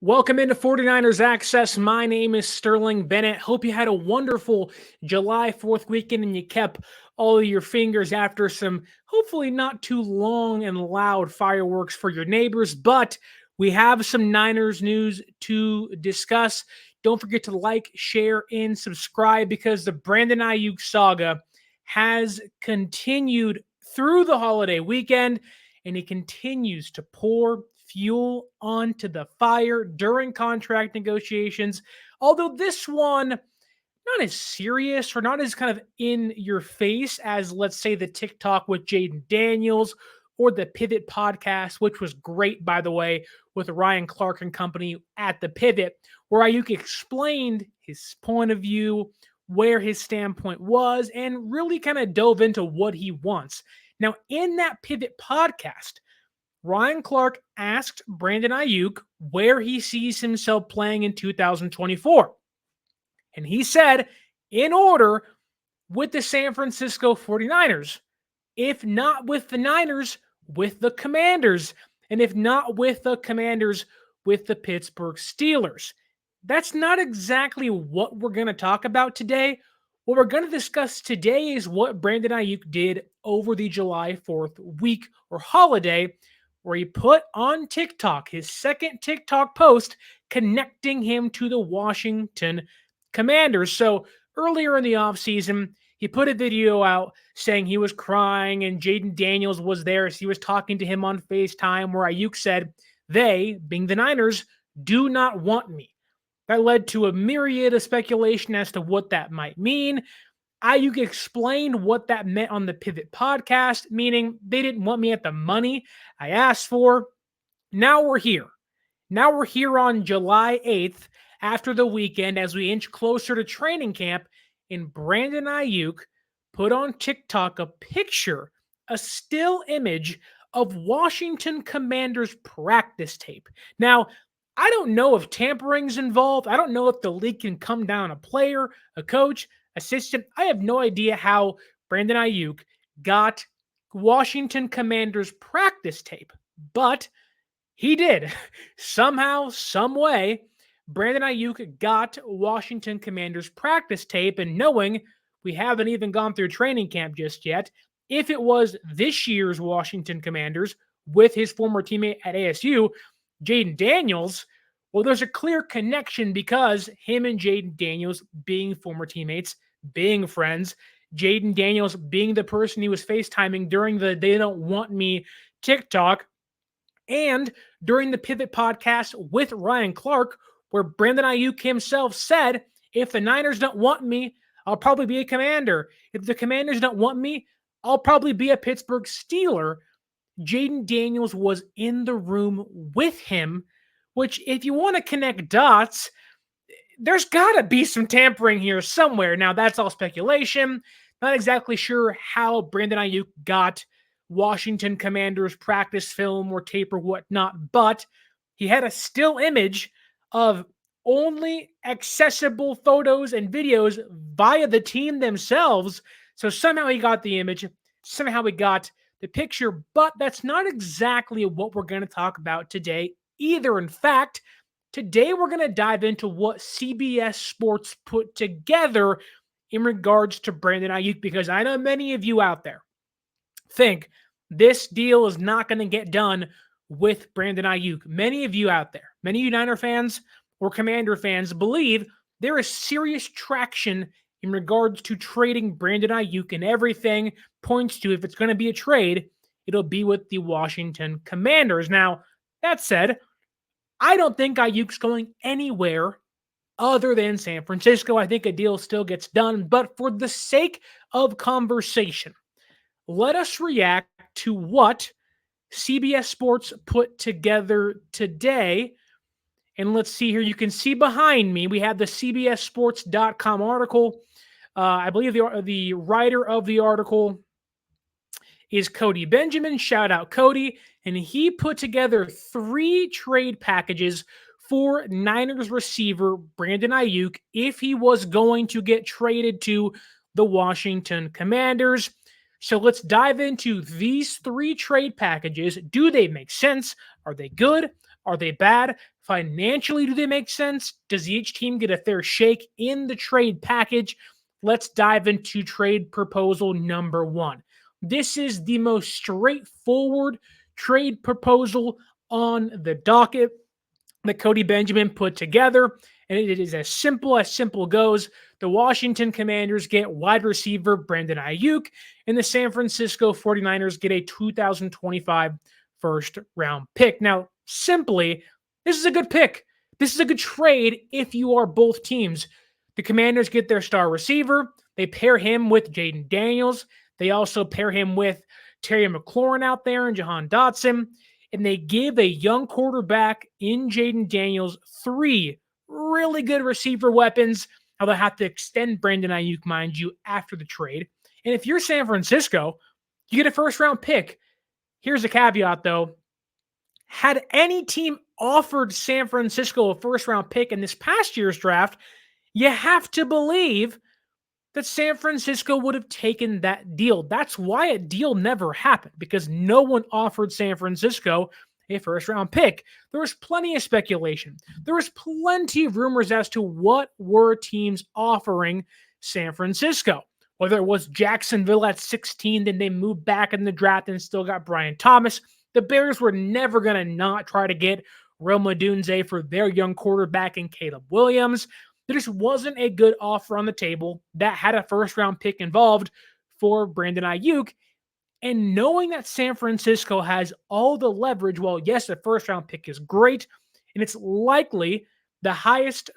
Welcome into 49ers Access. My name is Sterling Bennett. Hope you had a wonderful July 4th weekend and you kept all of your fingers after some hopefully not too long and loud fireworks for your neighbors. But we have some Niners news to discuss. Don't forget to like, share, and subscribe because the Brandon Aiyuk saga has continued through the holiday weekend and he continues to pour fuel onto the fire during contract negotiations. Although this one, not as serious or not as kind of in your face as, let's say, the TikTok with Jayden Daniels or the Pivot podcast, which was great, by the way, with Ryan Clark and company at the Pivot, where Aiyuk explained his point of view, where his standpoint was, and really kind of dove into what he wants. Now, in that Pivot podcast, Ryan Clark asked Brandon Aiyuk where he sees himself playing in 2024. And he said, in order, with the San Francisco 49ers. If not with the Niners, with the Commanders. And if not with the Commanders, with the Pittsburgh Steelers. That's not exactly what we're going to talk about today. What we're going to discuss today is what Brandon Aiyuk did over the July 4th week or holiday, where he put on TikTok his second TikTok post connecting him to the Washington Commanders. So earlier in the offseason, he put a video out saying he was crying and Jayden Daniels was there as he was talking to him on FaceTime, where Aiyuk said, they, being the Niners, do not want me. That led to a myriad of speculation as to what that might mean. Aiyuk explained what that meant on the Pivot podcast, meaning they didn't want me at the money I asked for. Now we're here. Now we're here on July 8th after the weekend as we inch closer to training camp, and Brandon Aiyuk put on TikTok a picture, a still image of Washington Commanders practice tape. Now, I don't know if tampering's involved. I don't know if the league can come down a player, a coach, assistant. I have no idea how Brandon Aiyuk got Washington Commanders practice tape, but he did. Somehow, some way, Brandon Aiyuk got Washington Commanders practice tape, and knowing we haven't even gone through training camp just yet, if it was this year's Washington Commanders with his former teammate at ASU, Jayden Daniels, well, there's a clear connection because him and Jayden Daniels being former teammates, being friends, Jayden Daniels being the person he was FaceTiming during the They Don't Want Me TikTok, and during the Pivot podcast with Ryan Clark, where Brandon Aiyuk himself said, if the Niners don't want me, I'll probably be a Commander. If the Commanders don't want me, I'll probably be a Pittsburgh Steeler. Jayden Daniels was in the room with him, which if you want to connect dots, there's got to be some tampering here somewhere. Now, that's all speculation. Not exactly sure how Brandon Aiyuk got Washington Commanders practice film or tape or whatnot, but he had a still image of only accessible photos and videos via the team themselves. So somehow he got the image, somehow he got the picture, but that's not exactly what we're going to talk about today either. In fact, today we're going to dive into what CBS Sports put together in regards to Brandon Aiyuk, because I know many of you out there think this deal is not going to get done with Brandon Aiyuk. Many of you out there, many Niner fans or Commander fans believe there is serious traction in regards to trading Brandon Aiyuk, and everything points to if it's going to be a trade, it'll be with the Washington Commanders. Now, that said, I don't think Aiyuk's going anywhere other than San Francisco. I think a deal still gets done, but for the sake of conversation, let us react to what CBS Sports put together today. And let's see here. You can see behind me, we have the CBSSports.com article. I believe the writer of the article is Cody Benjamin. Shout out Cody. And he put together 3 trade packages for Niners receiver Brandon Aiyuk if he was going to get traded to the Washington Commanders. So let's dive into these 3 trade packages. Do they make sense? Are they good? Are they bad? Financially, do they make sense? Does each team get a fair shake in the trade package? Let's dive into trade proposal number 1. This is the most straightforward trade proposal on the docket that Cody Benjamin put together, and it is as simple goes. The Washington Commanders get wide receiver Brandon Aiyuk, and the San Francisco 49ers get a 2025 first round pick. Now, simply, this is a good pick. This is a good trade if you are both teams. The Commanders get their star receiver. They pair him with Jayden Daniels. They also pair him with Terry McLaurin out there and Jahan Dotson. And they give a young quarterback in Jayden Daniels 3 really good receiver weapons. Now they'll have to extend Brandon Aiyuk, mind you, after the trade. And if you're San Francisco, you get a first-round pick. Here's a caveat, though. Had any team offered San Francisco a first-round pick in this past year's draft, you have to believe that San Francisco would have taken that deal. That's why a deal never happened, because no one offered San Francisco a first-round pick. There was plenty of speculation. There was plenty of rumors as to what were teams offering San Francisco. Whether it was Jacksonville at 16, then they moved back in the draft and still got Brian Thomas. The Bears were never going to not try to get Rome Odunze for their young quarterback in Caleb Williams. There just wasn't a good offer on the table that had a first-round pick involved for Brandon Aiyuk. And knowing that San Francisco has all the leverage, well, yes, the first-round pick is great, and it's likely the highest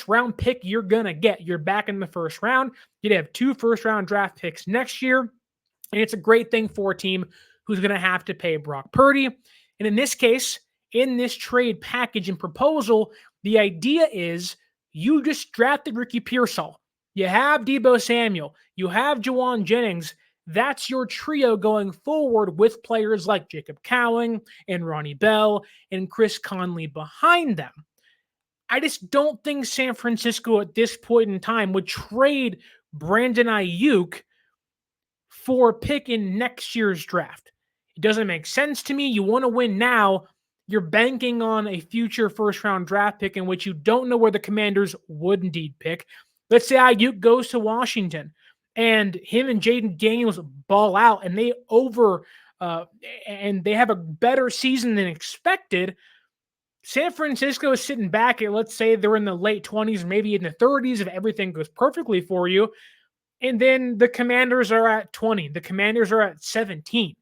round pick you're going to get. You're back in the first round. You'd have 2 first-round draft picks next year, and it's a great thing for a team who's going to have to pay Brock Purdy. And in this case, in this trade package and proposal, the idea is you just drafted Ricky Pearsall. You have Deebo Samuel. You have Juwan Jennings. That's your trio going forward with players like Jacob Cowing and Ronnie Bell and Chris Conley behind them. I just don't think San Francisco at this point in time would trade Brandon Aiyuk for a pick in next year's draft. It doesn't make sense to me. You want to win now. You're banking on a future first-round draft pick in which you don't know where the Commanders would indeed pick. Let's say Aiyuk goes to Washington, and him and Jayden Daniels ball out, and they have a better season than expected. San Francisco is sitting back at, let's say they're in the late 20s, maybe in the 30s if everything goes perfectly for you. And then the Commanders are at 20. The Commanders are at 17.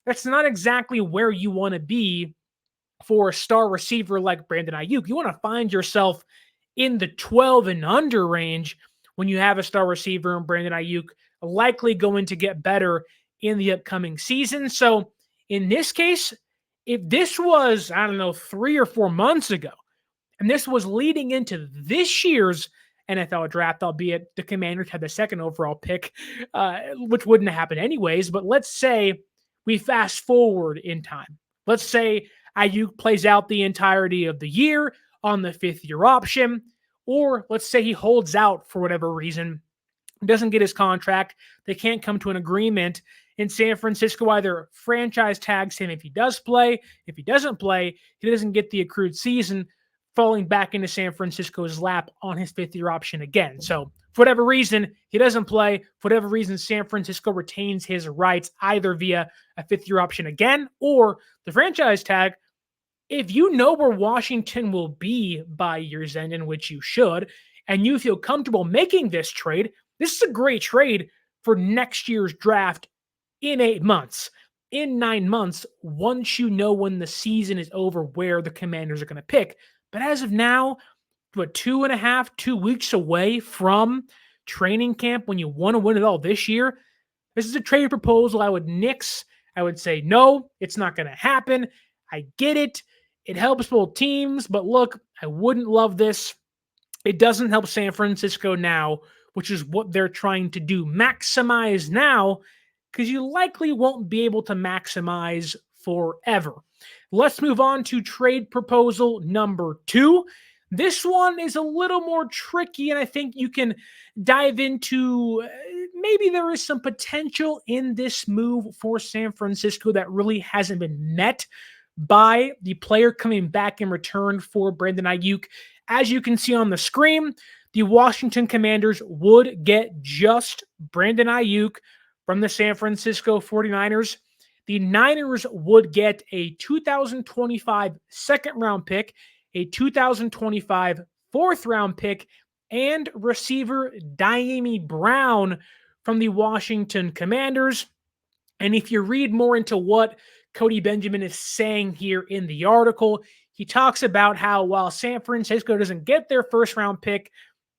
That's not exactly where you want to be for a star receiver like Brandon Aiyuk. You want to find yourself in the 12 and under range when you have a star receiver and Brandon Aiyuk likely going to get better in the upcoming season. So in this case, if this was, 3 or 4 months ago, and this was leading into this year's NFL draft, albeit the Commanders had the second overall pick, which wouldn't happen anyways, but let's say we fast forward in time. Let's say Aiyuk plays out the entirety of the year on the 5th-year option, or let's say he holds out for whatever reason, doesn't get his contract, they can't come to an agreement, and San Francisco either franchise tags him if he does play. If he doesn't play, he doesn't get the accrued season, falling back into San Francisco's lap on his 5th-year option again. So for whatever reason, he doesn't play. For whatever reason, San Francisco retains his rights either via a 5th-year option again or the franchise tag. If you know where Washington will be by year's end, in which you should, and you feel comfortable making this trade, this is a great trade for next year's draft in 8 months. In 9 months, once you know when the season is over where the Commanders are going to pick. But as of now, 2 weeks away from training camp when you want to win it all this year, this is a trade proposal I would nix. I would say, no, it's not going to happen. I get it. It helps both teams, but look, I wouldn't love this. It doesn't help San Francisco now, which is what they're trying to do. Maximize now, because you likely won't be able to maximize forever. Let's move on to trade proposal number 2. This one is a little more tricky, and I think you can dive into maybe there is some potential in this move for San Francisco that really hasn't been met by the player coming back in return for Brandon Aiyuk. As you can see on the screen, the Washington Commanders would get just Brandon Aiyuk from the San Francisco 49ers. The Niners would get a 2025 second-round pick, a 2025 fourth-round pick, and receiver Dyami Brown from the Washington Commanders. And if you read more into what Cody Benjamin is saying here in the article, he talks about how while San Francisco doesn't get their first-round pick,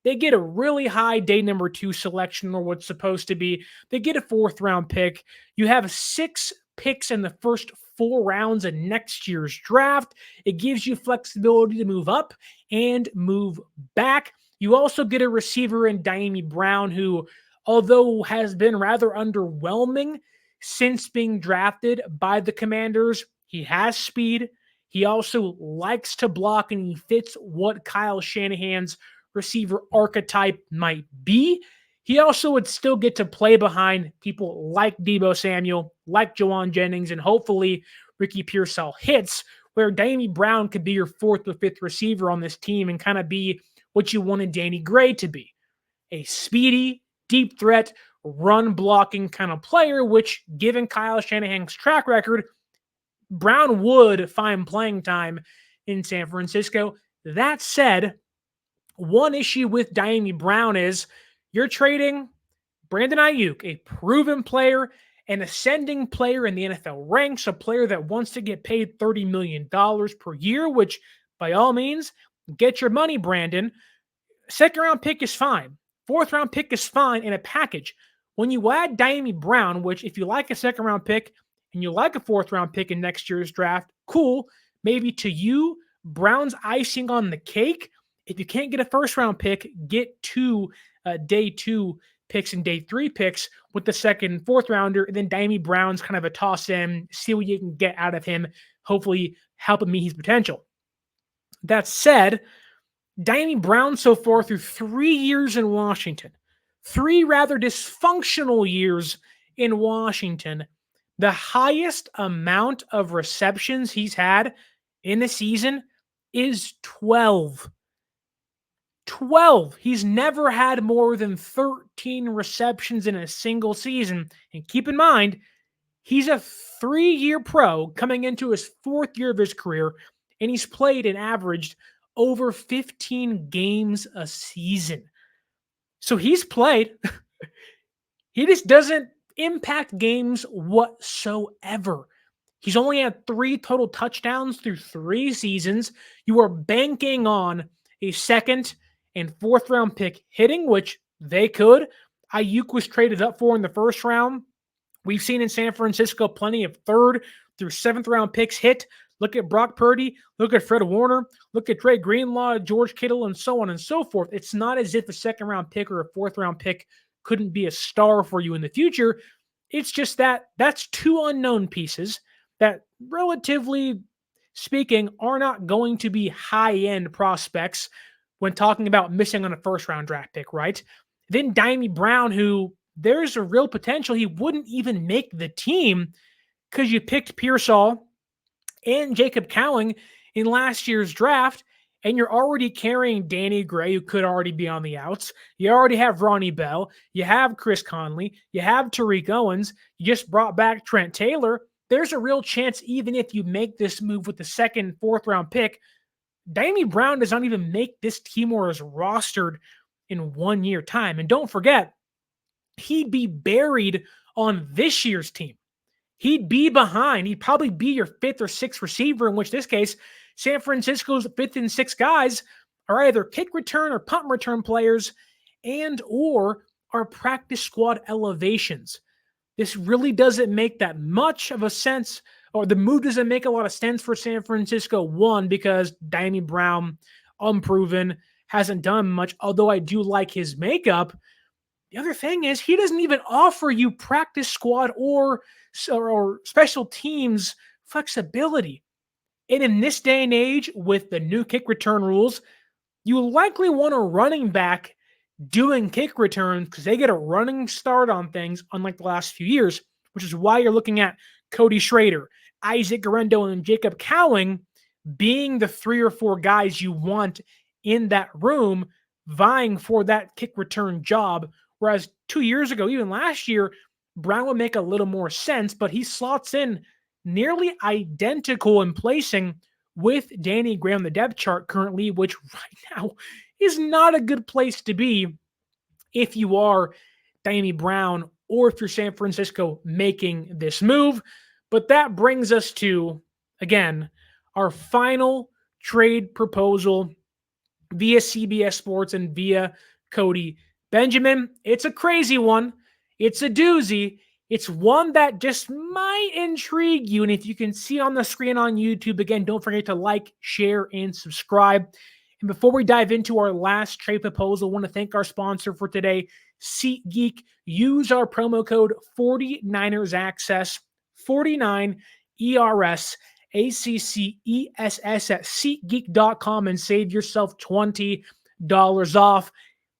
they get a really high day number 2 selection, or what's supposed to be. They get a fourth-round pick. You have 6 picks in the first 4 rounds of next year's draft. It gives you flexibility to move up and move back. You also get a receiver in Dyami Brown, who, although has been rather underwhelming since being drafted by the Commanders, he has speed. He also likes to block, and he fits what Kyle Shanahan's receiver archetype might be. He also would still get to play behind people like Deebo Samuel, like Jawan Jennings, and hopefully Ricky Pearsall hits, where Dyami Brown could be your 4th or 5th receiver on this team and kind of be what you wanted Danny Gray to be. A speedy, deep threat, run-blocking kind of player, which, given Kyle Shanahan's track record, Brown would find playing time in San Francisco. That said, one issue with Dyami Brown is you're trading Brandon Aiyuk, a proven player, an ascending player in the NFL ranks, a player that wants to get paid $30 million per year, which by all means, get your money, Brandon. Second-round pick is fine. Fourth-round pick is fine in a package. When you add Dyami Brown, which if you like a second-round pick and you like a fourth-round pick in next year's draft, cool. Maybe to you, Brown's icing on the cake. If you can't get a first-round pick, get 2 day 2 picks and day 3 picks with the second and fourth rounder. And then Dyami Brown's kind of a toss in, see what you can get out of him, hopefully help him meet his potential. That said, Dyami Brown so far through 3 years in Washington, 3 rather dysfunctional years in Washington, the highest amount of receptions he's had in a season is 12. 12. He's never had more than 13 receptions in a single season. And keep in mind, he's a 3-year pro coming into his 4th year of his career, and he's played and averaged over 15 games a season. So he's played. He just doesn't impact games whatsoever. He's only had 3 total touchdowns through 3 seasons. You are banking on a second and fourth round pick hitting, which they could. Aiyuk was traded up for in the first round. We've seen in San Francisco plenty of 3rd through 7th round picks hit. Look at Brock Purdy. Look at Fred Warner. Look at Dre Greenlaw, George Kittle, and so on and so forth. It's not as if a 2nd round pick or a 4th round pick couldn't be a star for you in the future. It's just that that's 2 unknown pieces that, relatively speaking, are not going to be high-end prospects when talking about missing on a 1st round draft pick, right? Then Dyami Brown, who there's a real potential he wouldn't even make the team because you picked Pearsall and Jacob Cowing in last year's draft, and you're already carrying Danny Gray, who could already be on the outs. You already have Ronnie Bell. You have Chris Conley. You have Tariq Owens. You just brought back Trent Taylor. There's a real chance, even if you make this move with the 2nd and 4th round pick, Dyami Brown does not even make this team or is rostered in 1 year time. And don't forget, he'd be buried on this year's team. He'd be behind. He'd probably be your 5th or 6th receiver, in which this case, San Francisco's 5th and 6th guys are either kick return or punt return players and or are practice squad elevations. This really doesn't make that much of a sense, or the move doesn't make a lot of sense for San Francisco. One, because Dyami Brown, unproven, hasn't done much, although I do like his makeup. The other thing is he doesn't even offer you practice squad or special teams flexibility. And in this day and age, with the new kick return rules, you likely want a running back doing kick returns because they get a running start on things, unlike the last few years, which is why you're looking at Cody Schrader, Isaac Guerrero and Jacob Cowling being the 3 or 4 guys you want in that room vying for that kick return job. Whereas 2 years ago, even last year, Brown would make a little more sense, but he slots in nearly identical in placing with Danny Gray on the depth chart currently, which right now is not a good place to be if you are Danny Brown or if you're San Francisco making this move. But that brings us to, again, our final trade proposal via CBS Sports and via Cody Benjamin. It's a crazy one. It's a doozy. It's one that just might intrigue you. And if you can see on the screen on YouTube, again, don't forget to like, share, and subscribe. And before we dive into our last trade proposal, I want to thank our sponsor for today, SeatGeek. Use our promo code 49ersaccess, 49 ERS ACCESS at SeatGeek.com and save yourself $20 off.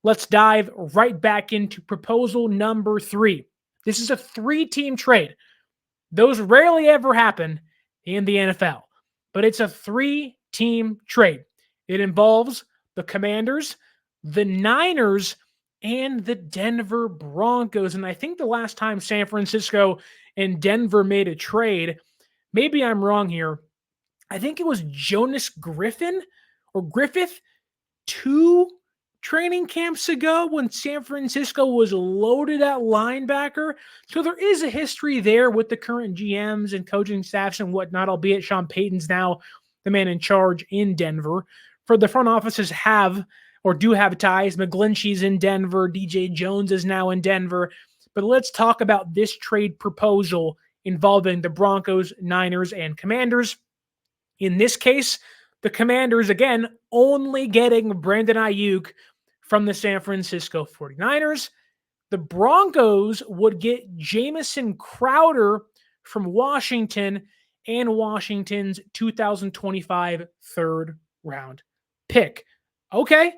Let's dive right back into proposal number 3. This is a 3-team trade. Those rarely ever happen in the NFL, but it's a 3-team trade. It involves the Commanders, the Niners, and the Denver Broncos. And I think the last time San Francisco and Denver made a trade, maybe I'm wrong here, I think it was Jonas Griffith 2 training camps ago when San Francisco was loaded at linebacker. So there is a history there with the current GMs and coaching staffs and whatnot, albeit Sean Payton's now the man in charge in Denver. For the front offices do have ties. McGlinchey's in Denver. DJ Jones is now in Denver. But let's talk about this trade proposal involving the Broncos, Niners, and Commanders. In this case, the Commanders, again, only getting Brandon Aiyuk from the San Francisco 49ers. The Broncos would get Jamison Crowder from Washington and Washington's 2025 third-round pick. Okay,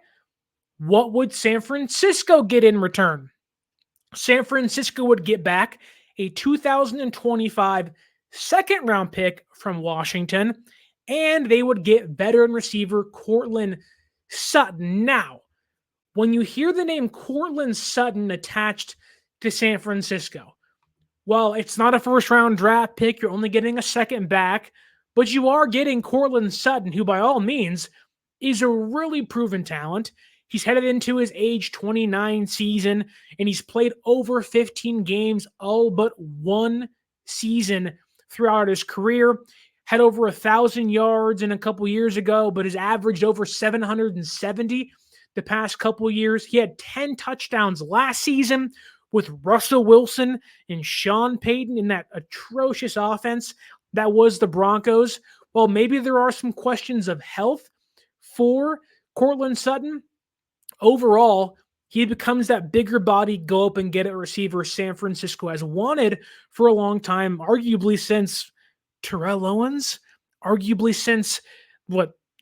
what would San Francisco get in return? San Francisco would get back a 2025 second-round pick from Washington, and they would get veteran receiver Courtland Sutton. Now, when you hear the name Courtland Sutton attached to San Francisco, well, it's not a first-round draft pick. You're only getting a second back, but you are getting Courtland Sutton, who by all means is a really proven talent. He's headed into his age 29 season, and he's played over 15 games, all but one season throughout his career. Had over 1,000 yards in a couple years ago, but has averaged over 770 the past couple years. He had 10 touchdowns last season with Russell Wilson and Sean Payton in that atrocious offense that was the Broncos. Well, maybe there are some questions of health for Courtland Sutton. Overall, he becomes that bigger body, go up and get it receiver San Francisco has wanted for a long time, arguably since Terrell Owens, arguably since,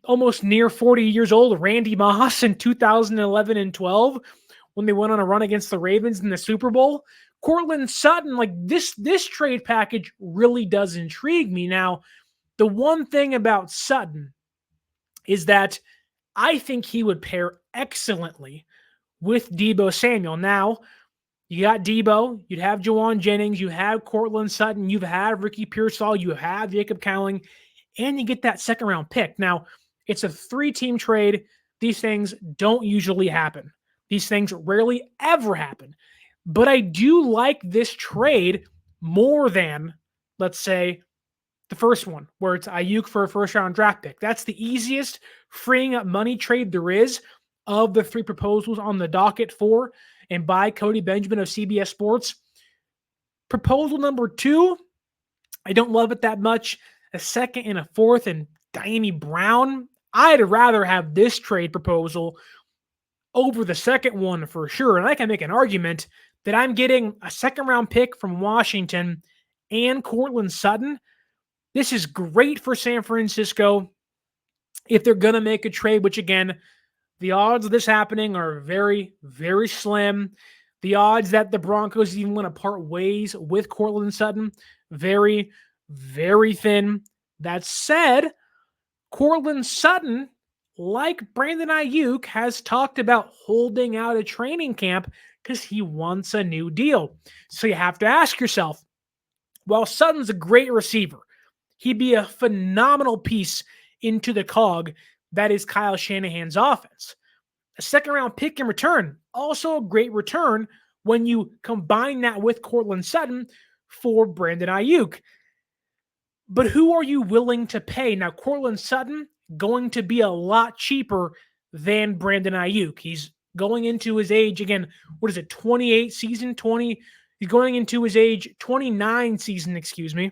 almost near 40 years old, Randy Moss in 2011 and 12 when they went on a run against the Ravens in the Super Bowl. Courtland Sutton, this trade package really does intrigue me. Now, the one thing about Sutton is that I think he would pair excellently with Deebo Samuel. Now, you got Deebo, you'd have Juwan Jennings, you have Courtland Sutton, you've had Ricky Pearsall, you have Jacob Cowling, and you get that second-round pick. Now, it's a 3-team trade. These things don't usually happen. These things rarely ever happen. But I do like this trade more than, let's say, the first one, where it's Aiyuk for a first-round draft pick. That's the easiest freeing up money trade there is of the 3 proposals on the docket for and by Cody Benjamin of CBS Sports. Proposal number 2, I don't love it that much. A second and a fourth and Danny Brown. I'd rather have this trade proposal over the second one for sure. And I can make an argument that I'm getting a second-round pick from Washington and Courtland Sutton. This is great for San Francisco if they're going to make a trade, which again, the odds of this happening are very, very slim. The odds that the Broncos even want to part ways with Courtland Sutton, very, very thin. That said, Courtland Sutton, like Brandon Aiyuk, has talked about holding out a training camp because he wants a new deal. So you have to ask yourself, while Sutton's a great receiver, he'd be a phenomenal piece into the cog that is Kyle Shanahan's offense. A second-round pick in return, also a great return when you combine that with Courtland Sutton for Brandon Aiyuk. But who are you willing to pay? Now, Courtland Sutton going to be a lot cheaper than Brandon Aiyuk. He's going into his age, again, 28 season, 20. He's going into his age 29 season, excuse me.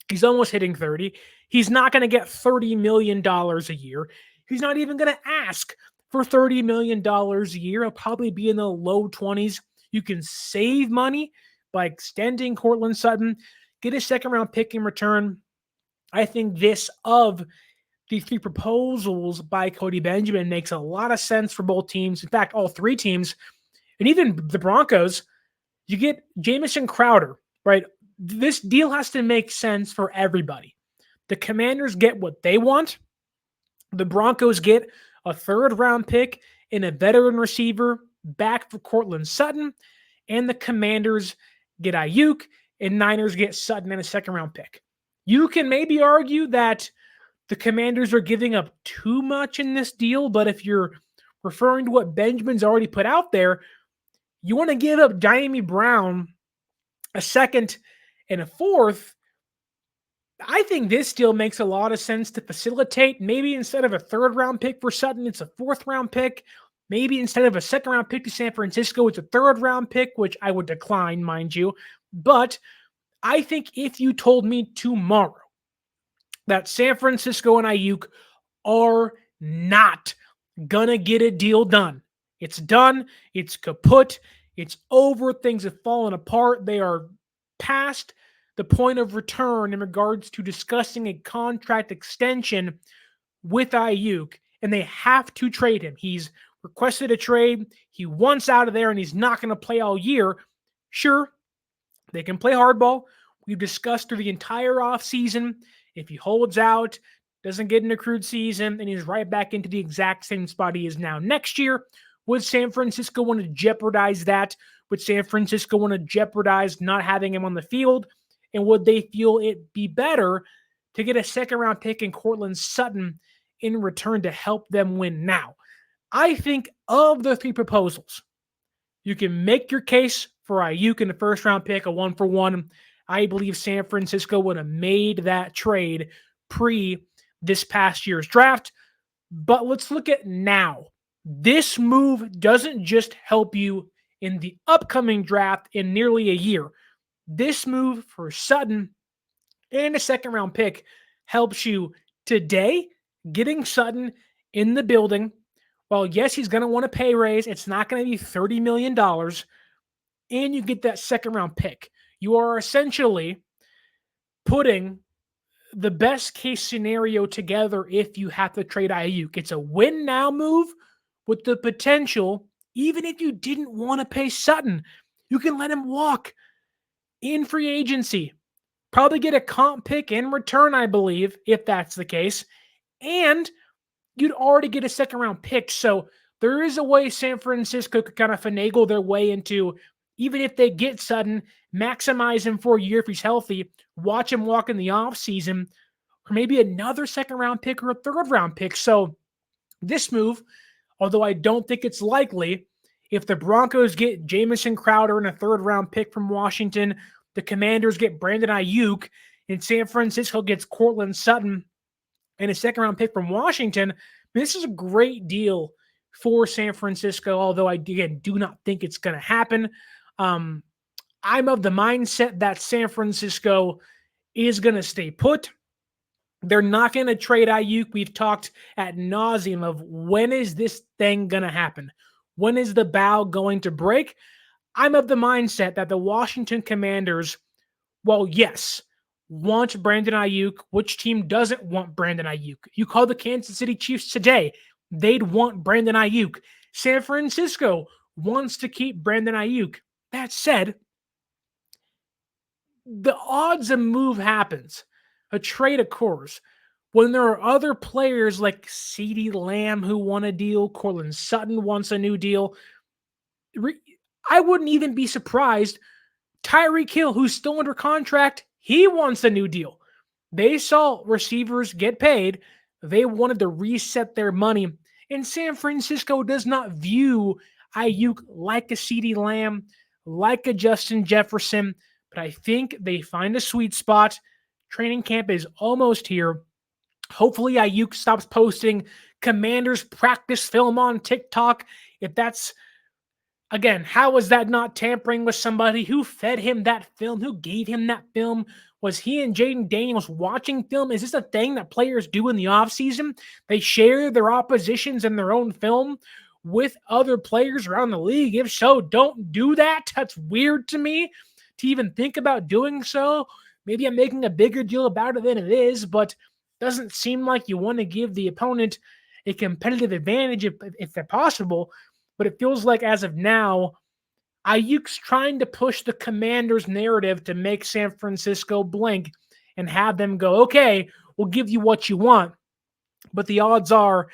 He's almost hitting 30. He's not going to get $30 million a year. He's not even going to ask for $30 million a year. He'll probably be in the low 20s. You can save money by extending Courtland Sutton, get a second-round pick in return. I think this of the three proposals by Cody Benjamin makes a lot of sense for both teams. In fact, all three teams, and even the Broncos. You get Jamison Crowder, right? This deal has to make sense for everybody. The Commanders get what they want. The Broncos get a third-round pick and a veteran receiver back for Courtland Sutton. And the Commanders get Aiyuk, and Niners get Sutton and a second-round pick. You can maybe argue that the Commanders are giving up too much in this deal, but if you're referring to what Benjamin's already put out there, you want to give up Dyami Brown, a second and a fourth. I think this deal makes a lot of sense to facilitate. Maybe instead of a third-round pick for Sutton, it's a fourth-round pick. Maybe instead of a second-round pick to San Francisco, it's a third-round pick, which I would decline, mind you. But I think if you told me tomorrow that San Francisco and Aiyuk are not going to get a deal done, it's done, it's kaput, it's over, things have fallen apart, they are past the point of return in regards to discussing a contract extension with Aiyuk, and they have to trade him. He's requested a trade, he wants out of there, and he's not going to play all year. Sure, they can play hardball. We've discussed through the entire offseason, if he holds out, doesn't get an accrued season, and he's right back into the exact same spot he is now next year. Would San Francisco want to jeopardize that? Would San Francisco want to jeopardize not having him on the field? And would they feel it be better to get a second-round pick in Courtland Sutton in return to help them win now? I think of the three proposals, you can make your case for Aiyuk in the first-round pick, a one-for-one. I believe San Francisco would have made that trade pre this past year's draft. But let's look at now. This move doesn't just help you in the upcoming draft in nearly a year. This move for Sutton and a second-round pick helps you today, getting Sutton in the building. Well, yes, he's going to want a pay raise. It's not going to be $30 million. And you get that second-round pick. You are essentially putting the best case scenario together if you have to trade Aiyuk. It's a win now move with the potential, even if you didn't want to pay Sutton, you can let him walk in free agency. Probably get a comp pick in return, I believe, if that's the case. And you'd already get a second-round pick. So there is a way San Francisco could kind of finagle their way into, even if they get Sutton, maximize him for a year if he's healthy, watch him walk in the offseason, or maybe another second-round pick or a third-round pick. So this move, although I don't think it's likely, if the Broncos get Jamison Crowder and a third-round pick from Washington, the Commanders get Brandon Aiyuk, and San Francisco gets Courtland Sutton and a second-round pick from Washington, this is a great deal for San Francisco, although I, again, do not think it's going to happen. I'm of the mindset that San Francisco is going to stay put. They're not going to trade Aiyuk. We've talked ad nauseum of when is this thing going to happen? When is the bow going to break? I'm of the mindset that the Washington Commanders, well, yes, want Brandon Aiyuk. Which team doesn't want Brandon Aiyuk? You call the Kansas City Chiefs today, they'd want Brandon Aiyuk. San Francisco wants to keep Brandon Aiyuk. That said, the odds a move happens, a trade occurs, when there are other players like CeeDee Lamb who want a deal, Courtland Sutton wants a new deal. I wouldn't even be surprised. Tyreek Hill, who's still under contract, he wants a new deal. They saw receivers get paid. They wanted to reset their money. And San Francisco does not view Aiyuk like a CeeDee Lamb, like a Justin Jefferson, but I think they find a sweet spot. Training camp is almost here. Hopefully, Aiyuk stops posting Commanders practice film on TikTok. If that's, again, how was that not tampering with somebody? Who fed him that film? Who gave him that film? Was he and Jayden Daniels watching film? Is this a thing that players do in the offseason? They share their oppositions and their own film with other players around the league? If so, don't do that. That's weird to me to even think about doing so. Maybe I'm making a bigger deal about it than it is, but doesn't seem like you want to give the opponent a competitive advantage if possible. But it feels like as of now, Aiyuk's trying to push the Commanders' narrative to make San Francisco blink and have them go, okay, we'll give you what you want. But the odds are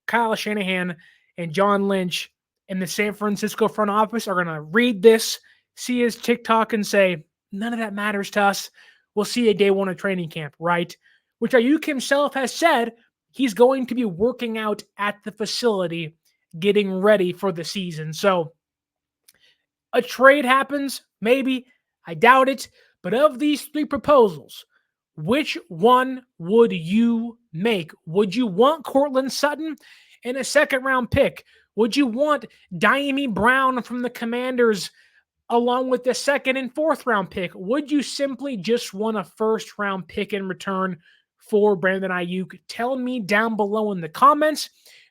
Kyle Shanahan and John Lynch in the San Francisco front office are going to read this, see his TikTok, and say, none of that matters to us. We'll see you day one of training camp, right? Which Aiyuk himself has said he's going to be working out at the facility, getting ready for the season. So a trade happens, maybe. I doubt it. But of these three proposals, which one would you make? Would you want Courtland Sutton in a second-round pick? Would you want Dyami Brown from the Commanders along with the second and fourth-round pick? Would you simply just want a first-round pick in return for Brandon Aiyuk? Tell me down below in the comments.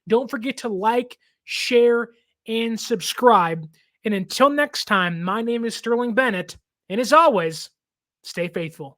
Don't forget to like, share, and subscribe. And until next time, my name is Sterling Bennett, and as always, stay faithful.